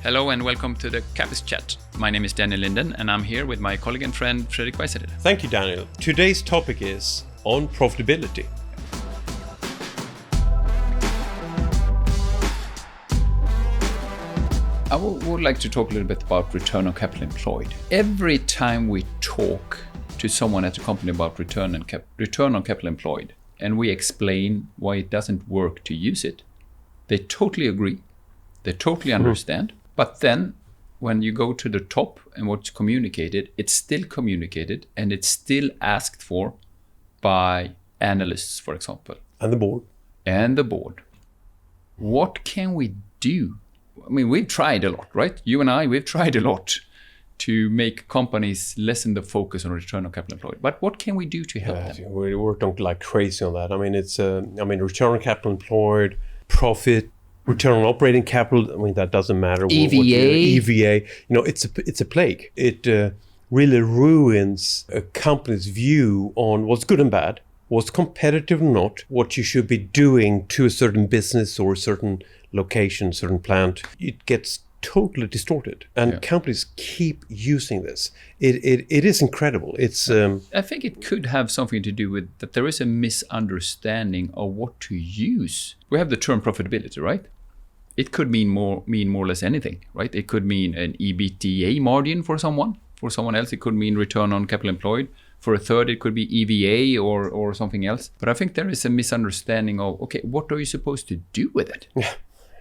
Hello and welcome to the CapEx Chat. My name is Daniel Lindén and I'm here with my colleague and friend Fredrik Weissenrieder. Thank you, Daniel. Today's topic is on profitability. I would like to talk a little bit about return on capital employed. Every time we talk to someone at a company about return on capital employed and we explain why it doesn't work to use it, they totally agree, they totally understand. But then when you go to the top and what's communicated, it's still communicated and it's still asked for by analysts, for example. And the board. What can we do? I mean, we've tried a lot, right? You and I, we've tried a lot to make companies lessen the focus on return on capital employed. But what can we do to help them? We worked on like crazy on that. I mean, it's return on capital employed, profit, return on operating capital. I mean, that doesn't matter. EVA. It's a plague. It really ruins a company's view on what's good and bad, what's competitive or not, what you should be doing to a certain business or a certain location, certain plant. It gets totally distorted, and companies keep using this. It is incredible. It's. I think it could have something to do with that. There is a misunderstanding of what to use. We have the term profitability, right? It could mean more or less anything, right? It could mean an EBITDA margin for someone. For someone else, it could mean return on capital employed. For a third, it could be EVA or something else. But I think there is a misunderstanding of, okay, what are you supposed to do with it?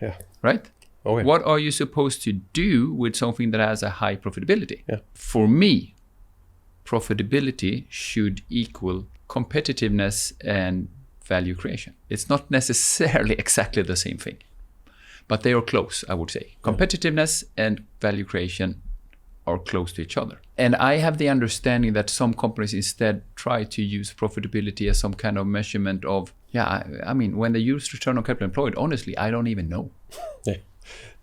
Yeah. Right? Oh, yeah. What are you supposed to do with something that has a high profitability? Yeah. For me, profitability should equal competitiveness and value creation. It's not necessarily exactly the same thing, but they are close, I would say. Competitiveness and value creation are close to each other. And I have the understanding that some companies instead try to use profitability as some kind of measurement of, when they use return on capital employed, honestly, I don't even know. Yeah.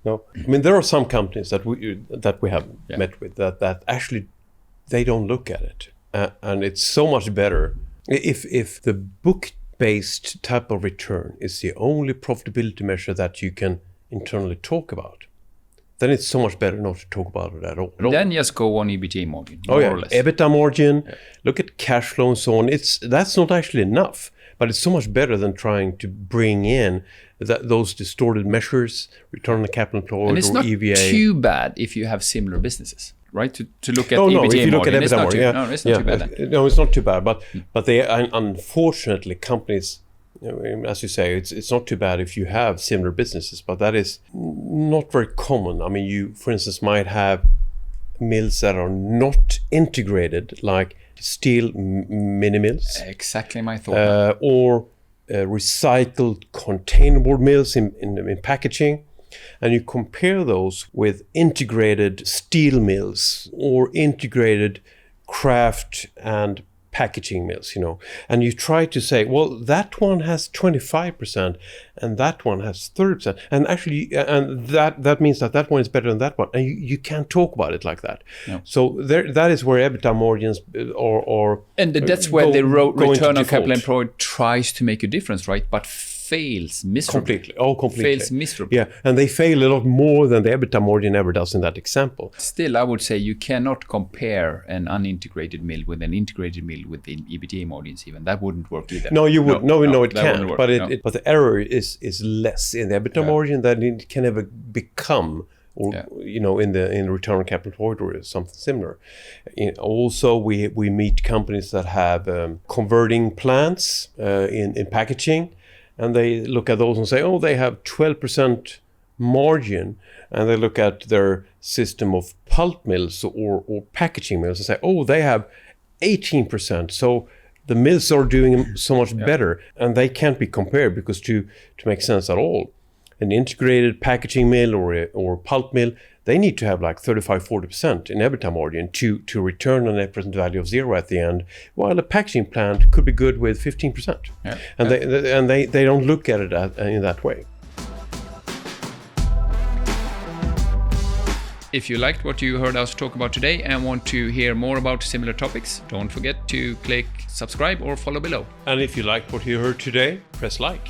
No, I mean, there are some companies that we have met with that actually they don't look at it, and it's so much better if the book-based type of return is the only profitability measure that you can internally talk about. Then it's so much better not to talk about it at all. Then just go on EBITDA margin, more or less. EBITDA margin, look at cash flow and so on. That's not actually enough, but it's so much better than trying to bring in those distorted measures, return on capital employed, and it's or not EVA. Too bad if you have similar businesses, right? To look at EBITDA if you look at EBITDA margin, margin, it's not too bad. No, it's not too bad, but they unfortunately companies. As you say, it's not too bad if you have similar businesses, but that is not very common. I mean, you, for instance, might have mills that are not integrated, like steel mini mills. Exactly my thought. Or recycled containerboard mills in packaging. And you compare those with integrated steel mills or integrated craft and packaging mills, and you try to say, well, that one has 25% and that one has 30%, and actually, and that means that one is better than that one, and you can't talk about it like that. No. So that is where EBITDA margins are, and that's where the return on capital employed tries to make a difference, right? But fails miserably. Completely. Fails miserably. Yeah, and they fail a lot more than the EBITDA margin ever does in that example. Still, I would say you cannot compare an unintegrated mill with an integrated mill with the EBITDA margins even. That wouldn't work either. No, you would. No, it can't. But but the error is less in the EBITDA margin than it can ever become, or in the return on capital employed or something similar. Also, we meet companies that have converting plants in packaging. And they look at those and say, oh, they have 12% margin. And they look at their system of pulp mills or packaging mills and say, oh, they have 18%. So the mills are doing so much better. And they can't be compared because to make sense at all, an integrated packaging mill or pulp mill, they need to have like 35-40% in EBITDA margin to return on net present value of zero at the end, while a packaging plant could be good with 15%. Yeah. And they don't look at it in that way. If you liked what you heard us talk about today and want to hear more about similar topics, don't forget to click subscribe or follow below. And if you liked what you heard today, press like.